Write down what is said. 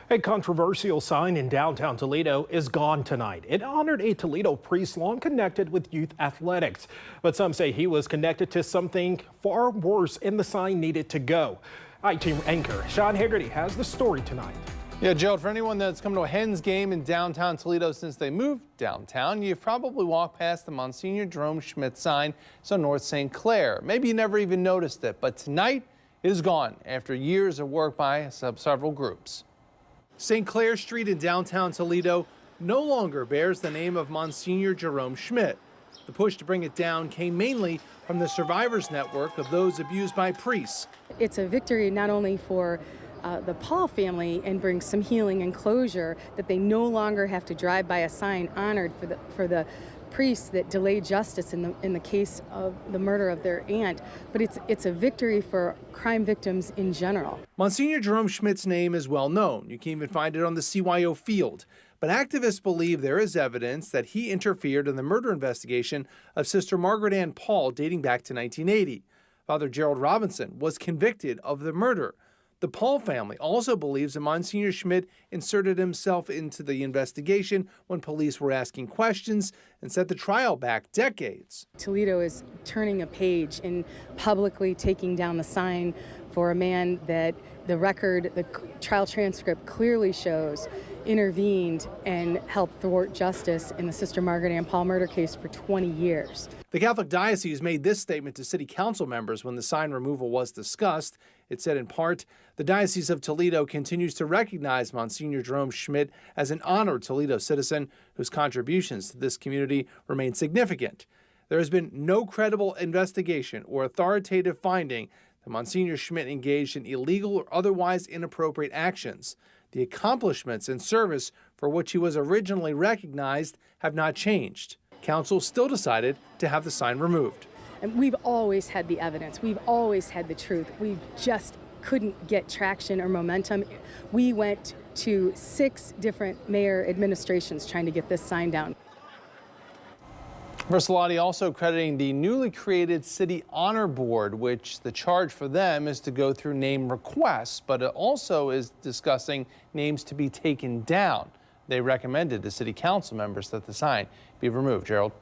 A controversial sign in downtown Toledo is gone tonight. It honored a Toledo priest long connected with youth athletics, but some say he was connected to something far worse and the sign needed to go. I-Team anchor Sean Haggerty has the story tonight. Yeah, Gerald, for anyone that's come to a Hens game in downtown Toledo since they moved downtown, you've probably walked past the Msgr Jerome Schmit sign. It's on North St. Clair. Maybe you never even noticed it, but tonight it is gone after years of work by several groups. St. Clair Street in downtown Toledo no longer bears the name of Msgr Jerome Schmit. The push to bring it down came mainly from the survivors network of those abused by priests. It's a victory not only for the Paul family and brings some healing and closure that they no longer have to drive by a sign honored for the priests that delayed justice in the case of the murder of their aunt, but it's a victory for crime victims in general. Msgr Jerome Schmit's name is well known. You can even find it on the CYO field. But activists believe there is evidence that he interfered in the murder investigation of Sister Margaret Ann Paul dating back to 1980. Father Gerald Robinson was convicted of the murder. The Paul family also believes that Msgr Schmit inserted himself into the investigation when police were asking questions and set the trial back decades. Toledo is turning a page in publicly taking down the sign for a man that the trial transcript clearly shows intervened and helped thwart justice in the Sister Margaret Ann Paul murder case for 20 years. The Catholic Diocese made this statement to city council members when the sign removal was discussed. It said in part, the Diocese of Toledo continues to recognize Msgr Jerome Schmit as an honored Toledo citizen whose contributions to this community remain significant. There has been no credible investigation or authoritative finding that Msgr Schmit engaged in illegal or otherwise inappropriate actions. The accomplishments and service for which he was originally recognized have not changed. Council still decided to have the sign removed. And we've always had the evidence. We've always had the truth. We just couldn't get traction or momentum. We went to 6 different mayor administrations trying to get this sign down. Versalati also crediting the newly created City Honor Board, which the charge for them is to go through name requests, but it also is discussing names to be taken down. They recommended to city council members that the sign be removed. Gerald.